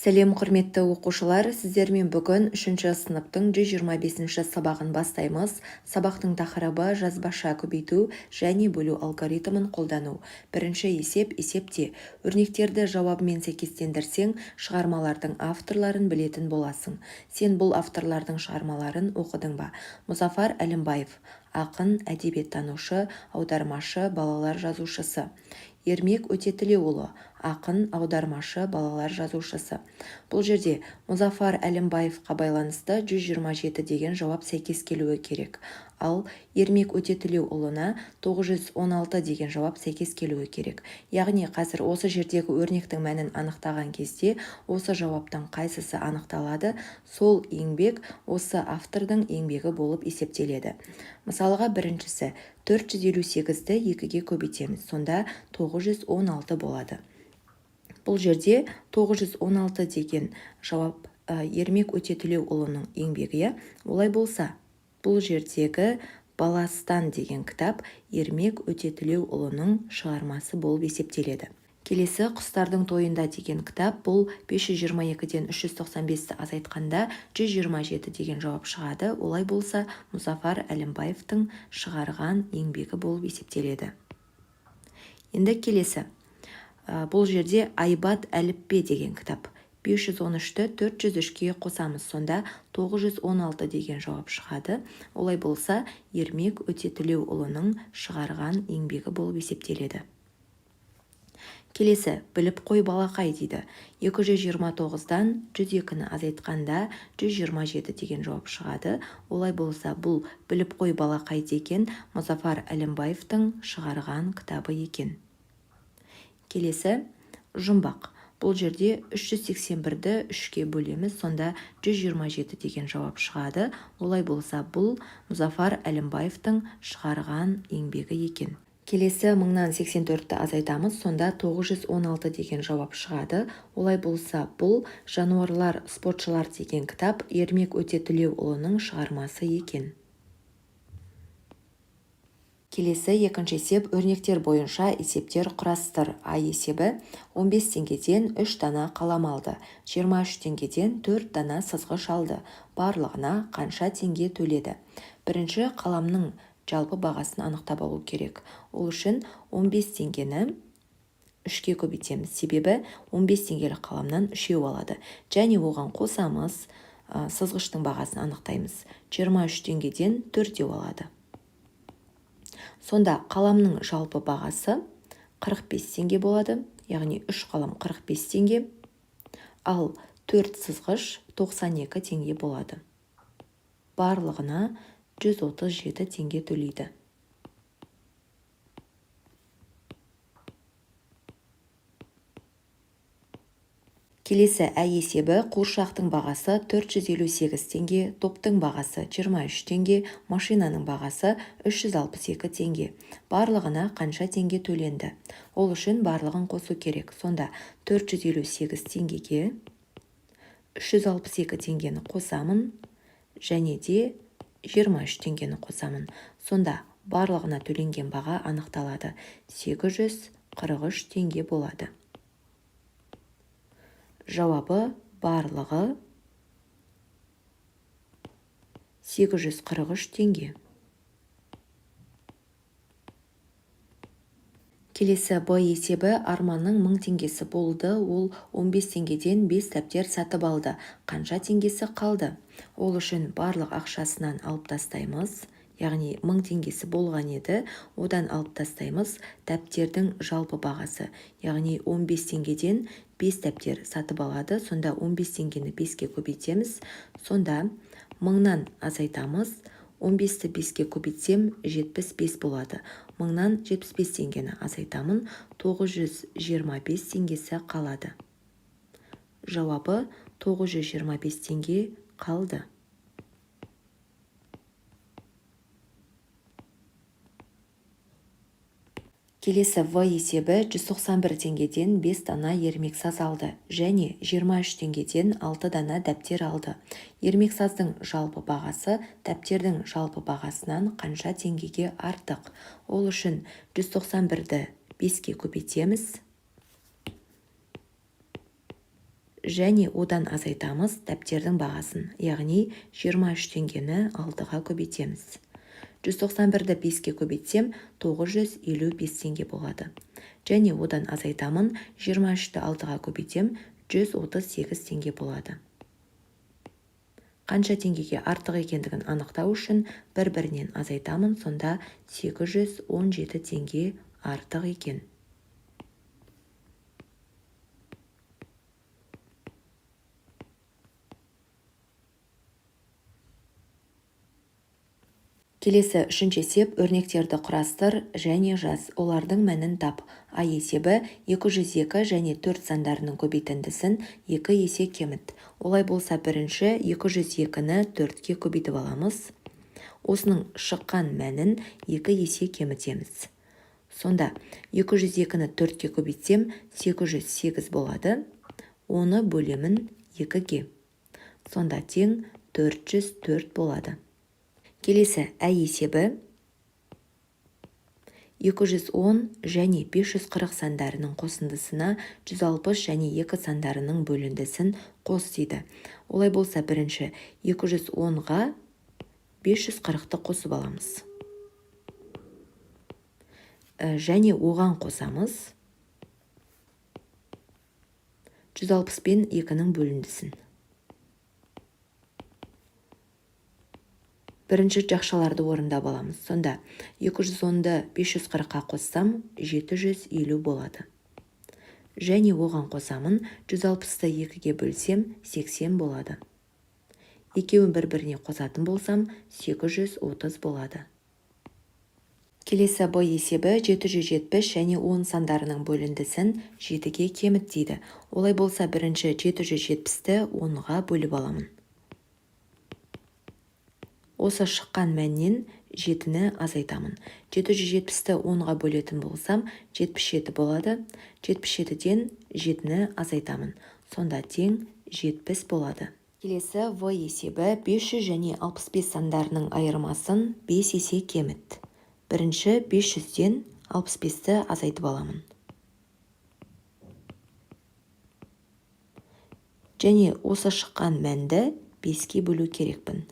Сәлем құрметті оқушылар, сіздермен бүгін 3-ші сыныптың 125-ші сабағын бастаймыз. Сабақтың тақырыбы жазбаша көбейту және бөлу алгоритмін қолдану. Бірінші есепте. Өрнектерді жауабымен сәйкестендірсең, шығармалардың авторларын білетін боласың. Сен бұл авторлардың шығармаларын оқыдың ба? Мұзафар Әлімбаев, ақын, әдебиеттанушы, аудармашы, балалар жазушысы. Ермек Өтетілеуұлы, ақын, аудармашы, балалар жазушысы. Бұл жерде Мұзафар Әлімбаевқа байланысты 127 деген жауап сәйкес келуі керек. Ал Ермек Өтетілеуұлына 916 деген жауап сәйкес келуі керек. Яғни қазір осы жердегі өрнектің мәнін анықтаған кезде осы жауаптың қайсысы анықталады, сол еңбек осы автордың еңбегі болып есептеледі. Мысалға біріншісі 458-ді 2-ге көбейтеміз, сонда 916 болады. Бұл жерде 916 деген жауап Ермек Өтетілеуұлының еңбегі. Олай болса, бұл жердегі Баластан деген кітап Ермек Өтетілеуұлының шығармасы болып есептеледі. Келесі құстардың тойында деген кітап, бұл 522-ден 395-ті азайтқанда 127 деген жауап шығады. Олай болса, Мұзафар Әлімбаевтың шығарған еңбегі болып есептеледі. Енді келесі. Бұл жерде Айбат әліппе деген кітап. 513-ті 403-ге қосамыз, сонда 916 деген жауап шығады. Олай болса, Ермек Өтетілеуұлының шығарған еңбегі болып есептеледі. Келесі, біліп қой балақай дейді. 229-дан 102-ні азайтқанда 127 деген жауап шығады. Олай болса, бұл біліп қой балақай деген Мұзафар Әлімбаевтың шығарған кітабы екен. Келесі, жұмбақ. Бұл жерде 381-ді 3-ке бөлеміз, сонда 127 деген жауап шығады. Олай болса, бұл Мұзафар Әлімбаевтың шығарған еңбегі екен. Келесі 1084-ті азайтамыз, сонда 916 деген жауап шығады. Олай болса, бұл жануарлар, спортшылар деген кітап Ермек Өтетілеуұлының шығармасы екен. Келесі екінші есеп, өрнектер бойынша есептер құрастыр. А есебі 15 теңгеден 3 дана қалам алды, 23 теңгеден 4 дана сызғыш алды. Барлығына қанша теңге төледі? Бірінші қаламның жалпы бағасын анықтап алу керек. Ол үшін 15 теңгені 3-ке көбейтеміз. Себебі 15 теңгелік қаламнан 3 алады. Және оған қосамыз, сызғыштың бағасын анықтаймыз. 23 теңгеден 4 алады. Сонда қаламның жалпы бағасы 45 теңге болады. Яғни 3 қалам 45 теңге. Ал 4 сызғыш 92 теңге болады. Барлығына 137 теңге төлейді. Келесі ә есебі, қуыршақтың бағасы 458 теңге, топтың бағасы 23 теңге, машинаның бағасы 362 теңге. Барлығына қанша теңге төленді? Ол үшін барлығын қосу керек. Сонда 458 теңгеге 362 теңгені қосамын, және де 23 теңгені қосамын. Сонда барлығына төленген баға анықталады. 843 теңге болады. Жауабы барлығы 843 теңге. Келесі Б есебі, Арманның 1000 теңгесі болды, ол 15 теңгеден 5 дәптер сатып алды. Қанша теңгесі қалды? Ол үшін барлық ақшасынан алып тастаймыз. Яғни 1000 теңгесі болған еді, одан алып тастаймыз дәптердің жалпы бағасы. Яғни 15 теңгеден 5 дәптер сатып алады. Сонда 15 теңгені 5-ке көбейтеміз. Сонда 1000-нан азайтамыз. 15-ті 5-ке көбейтсем 75 болады. 1000-нан 75 теңгені азайтамын. 925 теңгесі қалады. Жауабы 925 теңге қалды. Келесі В есебі, 191 теңгеден 5 дана ермексаз алды, және 23 теңгеден 6 дана дәптер алды. Ермексаздың жалпы бағасы дәптердің жалпы бағасынан қанша теңгеге артық? Ол үшін 191-ді 5-ке көбейтеміз. және одан азайтамыз дәптердің бағасын, яғни 23 теңгені 6-ға көбейтеміз. 191-ді 5-ке көбейтсем 955 теңге болады. Және одан азайтамын, 23-ті 6-ға көбейтем, 138 теңге болады. Қанша теңгеге артық екендігін анықтау үшін бір-бірінен азайтамын, сонда 817 теңге артық екен. Келесі үшінші есеп өрнектерді құрастыр және жаз. Олардың мәнін тап. А есебі 202 және 4 сандарының көбейтіндісін 2 есе кеміт. Олай болса бірінші 202-ні 4-ке көбейтіп аламыз. Осының шыққан мәнін 2 есе кемітеміз. Сонда 202-ні 4-ке көбейтсем 808 болады. Оны бөлемін 2-ге. Сонда тең 404 болады. Келесі ә есебі 210 және 540 сандарының қосындысына 160 және 2 сандарының бөліндісін қос дейді. Олай болса бірінші 210-ға 540-ты қосып аламыз. Және оған қосамыз 160 пен 2-ның бөліндісін. Бірінші жақшаларды орындап аламыз. Сонда 210-ды 540-қа қоссам 750 болады. Және оған қосамын 160-ты 2-ге бөлсем 80 болады. Екеуін бір-біріне қосатын болсам 830 болады. Келесі Б есебі 770 және 10 сандарының бөліндісін 7-ге кеміт дейді. Олай болса бірінші 770-ті 10-ға бөліп аламын. Осы шыққан мәннен 7-ні азайтамын. 770-ті 10-ға бөлетін болсам 77 болады. 77-ден 7-ні азайтамын. Сонда тең 70 болады. Келесі В есебі 500 және 65 сандарының айырмасын 5 есе кеміт. Бірінші 500-ден 65-ті азайтып аламын. Және осы шыққан мәнді 5-ке бөлу керекпін.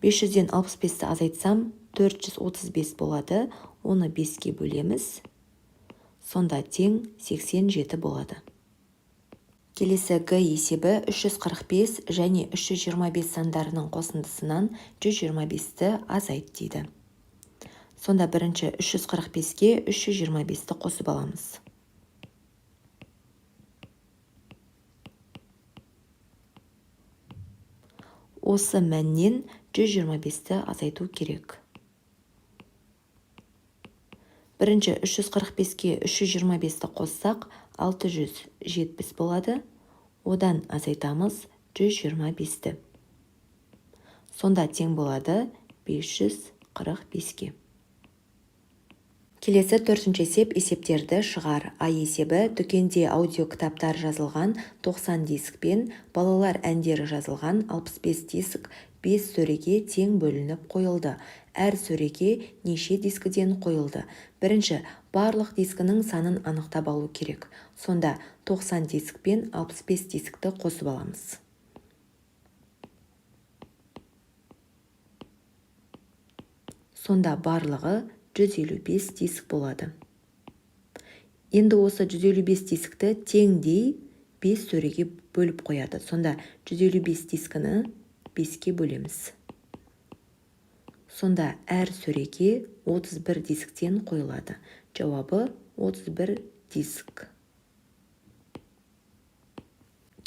500-ден 65-ті азайтсам 435 болады. Оны 5-ке бөлеміз. Сонда тең 87 болады. Келесі Г есебі 345 және 325 сандарының қосындысынан 125-ті азайт дейді. Сонда бірінші 345-ке 325-ті қосып аламыз. Осы мәннен 125-ті азайту керек. Бірінші 345-ке 325-ті қоссақ 670 болады. Одан азайтамыз 125-ті. Сонда тең болады 545-ке. Келесі төртінші есеп есептерді шығар. А есебі дүкенде аудио кітаптар жазылған 90 диск пен балалар әндері жазылған 65 диск 5 сөреге тең бөлініп қойылды. Әр сөреге неше дискіден қойылды? Бірінші, барлық дискінің санын анықтап алу керек. Сонда 90 диск пен 65 дискті қосып аламыз. Сонда барлығы 155 диск болады. Енді осы 155 дискті теңдей 5 сөреге бөліп қояды. Сонда 155 дискіні 5-ке бөлеміз. Сонда әр сөреге 31 дисктен қойылады. Жауабы 31 диск.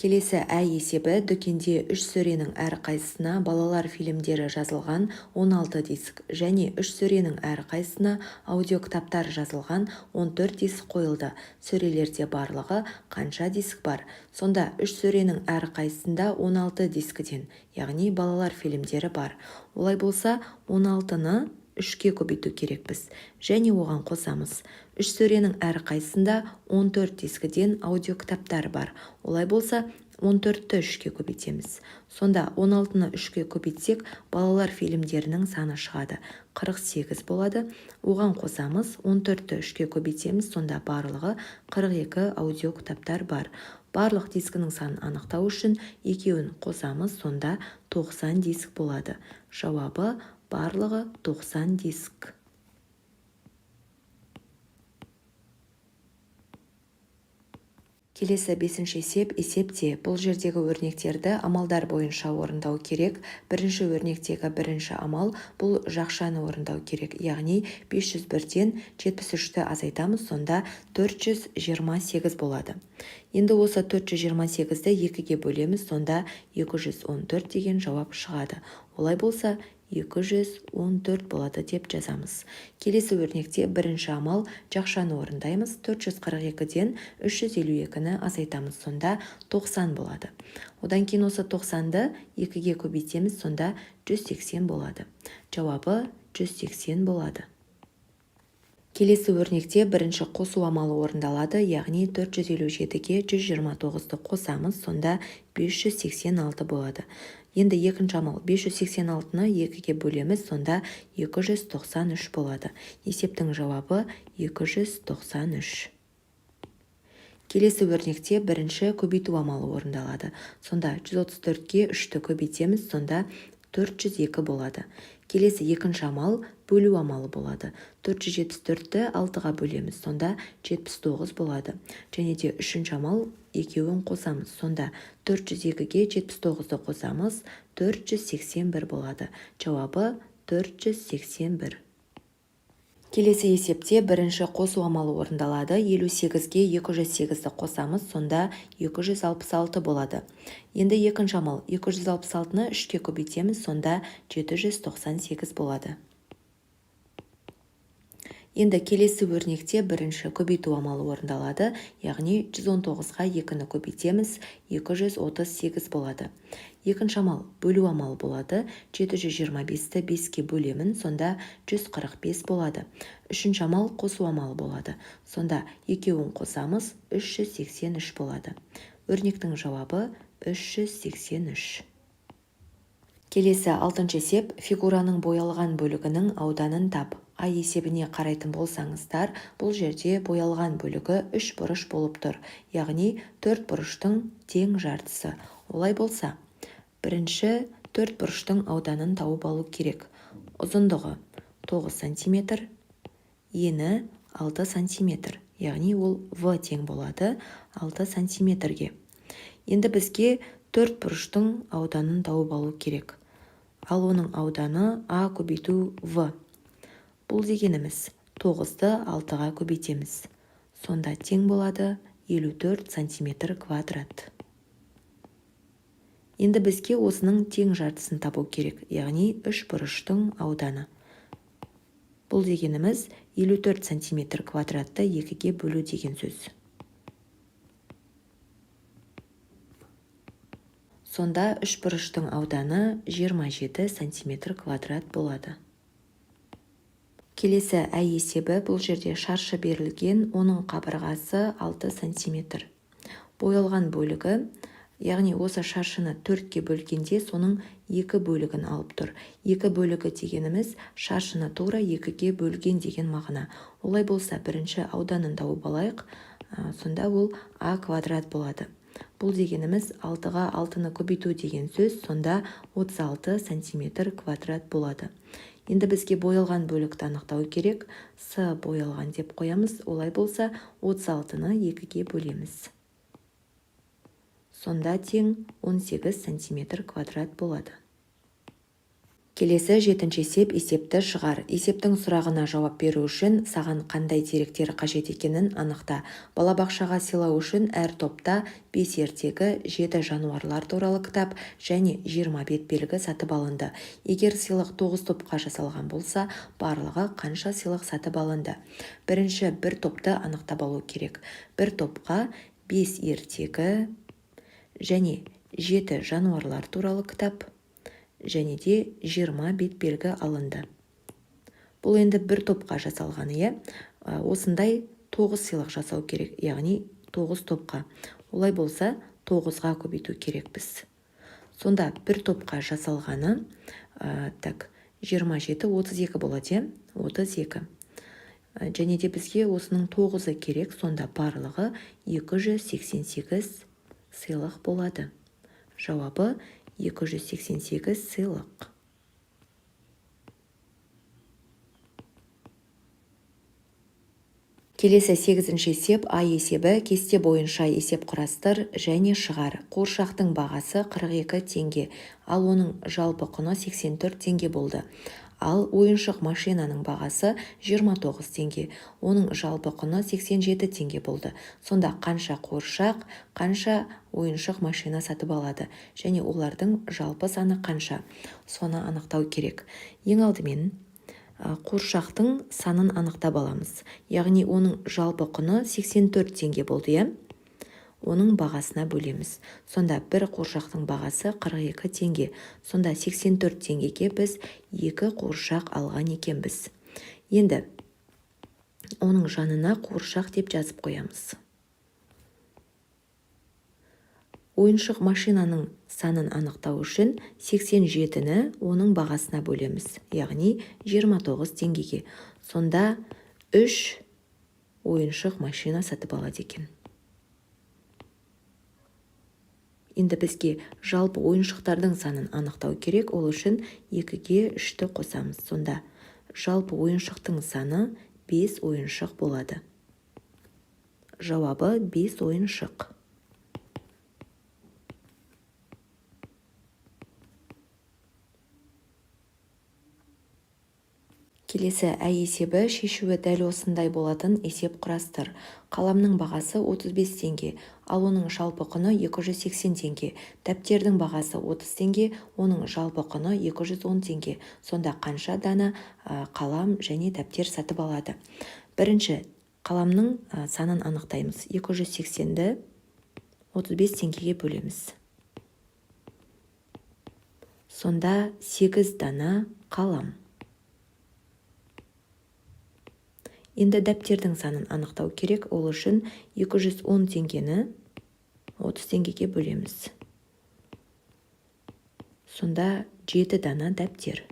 Келесі ә есебі дүкенде 3 сөренің әр қайсысына балалар фильмдері жазылған 16 диск және 3 сөренің әр қайсысына аудио кітаптар жазылған 14 диск қойылды. Сөрелерде барлығы қанша диск бар? Сонда 3 сөренің әр қайсысында 16 дискіден, яғни балалар фильмдері бар. Олай болса 16-ны 3-ке көбейту керекпіз. Және оған қосамыз. 3 сөренің әр қайсысында 14 дискіден аудио кітаптар бар. Олай болса 14-ті 3-ке көбейтеміз. Сонда 16-ны 3-ке көбейтсек, балалар фильмдерінің саны шығады. 48 болады. Оған қосамыз. 14-ті 3-ке көбейтеміз. Сонда барлығы 42 аудио кітаптар бар. Барлық дискінің санын анықтау үшін екеуін қосамыз, сонда 90 диск болады. Жауабы барлығы 90 диск. Келесі 5-ші есепте бұл жердегі өрнектерді амалдар бойынша орындау керек. Бірінші өрнектегі бірінші амал бұл жақшаны орындау керек. Яғни 501-ден 73-ті азайтамыз, сонда 428 болады. Енді осы 428-ді 2-ге бөлеміз, сонда 214 деген жауап шығады. Олай болса 214 болады деп жазамыз. Келесі өрнекте бірінші амал жақшаны орындаймыз. 442-ден 352-ні азайтамыз, сонда 90 болады. Одан кейін осы 90-ды 2-ге көбейтеміз, сонда 180 болады. Жауабы 180 болады. Келесі өрнекте бірінші қосу амалы орындалады, яғни 457-ге 129-ды қосамыз, сонда 586 болады. Енді екінші амал 586-ны 2-ге бөлеміз, сонда 293 болады. Есептің жауабы 293. Келесі өрнекте бірінші көбейту амалы орындалады. Сонда 134-ге 3-ті көбейтеміз, сонда 402 болады. Келесі екінші амал бөлу амалы болады. 474-ті 6-ға бөлеміз, сонда 79 болады. Және де үшінші амал екеуін қосамыз, сонда 402-ге 79-ді қосамыз, 481 болады. Жауабы 481. Келесі есепте бірінші қосу амалы орындалады. 58-ге 208-ді қосамыз, сонда 266 болады. Енді екінші амал 266-ны 3-ке көбейтеміз, сонда 798 болады. Енді келесі өрнекте бірінші көбейту амалы орындалады, яғни 119-ға 2-ні көбейтеміз, 238 болады. Екінші амал бөлу амалы болады. 725-ті 5-ке бөлемін, сонда 145 болады. Үшінші амал қосу амалы болады. Сонда екеуін қосамыз, 383 болады. Өрнектің жауабы 383. Келесі 6-шы есеп, фигураның боялған бөлігінің ауданын тап. А есебіне қарайтын болсаңыздар, бұл жерде боялған бөлігі 3 бұрыш болып тұр, яғни 4 бұрыштың тең жартысы. Олай болса, бірінші 4 бұрыштың ауданын тауып алу керек. Ұзындығы 9 см, ені 6 см, яғни ол В тең болады 6 см-ге. Енді бізге 4 бұрыштың ауданын тауып алу керек. Ал оның ауданы А көбейту В. Бұл дегеніміз 9-ды 6-ға көбейтеміз. Сонда тең болады 54 см квадрат. Енді бізге осының тең жартысын табу керек, яғни 3 бұрыштың ауданы. Бұл дегеніміз 54 см квадратты 2-ге бөлу деген сөз. Сонда 3 бұрыштың ауданы 27 см квадрат болады. Келесі ә есебі, бұл жерде шаршы берілген, оның қабырғасы 6 см. Боялған бөлігі, яғни осы шаршыны 4-ке бөлгенде соның 2 бөлігін алып тұр. 2 бөлігі дегеніміз шаршыны тура 2-ге бөлген деген мағына. Олай болса, бірінші ауданын тауып алайық, сонда ол А квадрат болады. Бұл дегеніміз 6-ға 6-ны көбейту деген сөз, сонда 36 см квадрат болады. Енді бізге боялған бөлікті анықтау керек. С боялған деп қоямыз. Олай болса, 36-ны 2-ге бөлеміз. Сонда тең 18 см квадрат болады. Келесі 7-ші есеп, есепті шығар. Есептің сұрағына жауап беру үшін саған қандай деректер қажет екенін анықта. Балабақшаға сыйлау үшін әр топта 5 ертегі, 7 жануарлар туралы кітап және 20 бетбелгі сатып алынды. Егер сыйлық 9 топқа жасалған болса, барлығы қанша сыйлық сатып алынды? Бірінші бір топты анықтап алу керек. Бір топқа 5 ертегі және 7 жануарлар туралы кітап және де 20 бетбелгі алынды. Бұл енді бір топқа жасалғаны, осындай 9 сыйлық жасау керек, яғни 9 топқа. Олай болса, 9-ға көбейту керекпіз. Сонда бір топқа жасалғаны 27, 32 болады, 32. Және де бізге осының 9-ы керек, сонда барлығы 288 сыйлық болады? Жауабы 288 сыйлық. Келесі 8-ші есеп А есебі. Кесте бойынша есеп құрастыр және шығар. Қуыршақтың бағасы 42 теңге, ал оның жалпы құны 84 теңге болды. Ал ойыншық машинаның бағасы 29 теңге, оның жалпы құны 87 теңге болды. Сонда қанша қуыршақ, қанша ойыншық машина сатып алады және олардың жалпы саны қанша? Соны анықтау керек. Ең алдымен қуыршақтың санын анықтап аламыз. Яғни оның жалпы құны 84 теңге болды, оның бағасына бөлеміз. Сонда бір қуыршақтың бағасы 42 теңге. Сонда 84 теңгеге біз 2 қуыршақ алған екенбіз. Енді оның жанына қуыршақ деп жазып қоямыз. Ойыншық машинаның санын анықтау үшін 87-ні оның бағасына бөлеміз, яғни 29 теңгеге. Сонда 3 ойыншық машина сатып алады екен. Енді бізге жалпы ойыншықтардың санын анықтау керек, ол үшін 2-ге 3-ті қосамыз. Сонда жалпы ойыншықтың саны 5 ойыншық болады. Жауабы 5 ойыншық. Келесі Ә есебі. Шешуі дәл осындай болатын есеп құрастыр. Қаламның бағасы 35 теңге, ал оның жалпы құны 280 теңге. Дәптердің бағасы 30 теңге, оның жалпы құны 210 теңге. Сонда қанша дана қалам және дәптер сатып алады? Бірінші қаламның санын анықтаймыз. 280-ді 35 теңгеге бөлеміз. Сонда 8 дана қалам. Енді дәптердің санын анықтау керек, ол үшін 210 теңгені 30 теңгеге бөлеміз. Сонда 7 дана дәптер.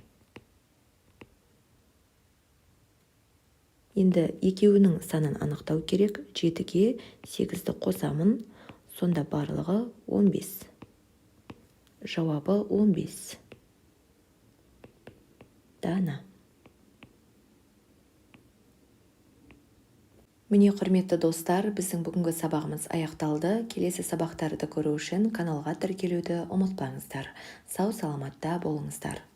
Енді екеуінің санын анықтау керек, 7-ге 8-ді қосамын, сонда барлығы 15. Жауабы 15 дана. Міне, құрметті достар, біздің бүгінгі сабағымыз аяқталды. Келесі сабақтарды көру үшін каналға тіркелуді ұмытпаңыздар. Сау саламатта болыңыздар.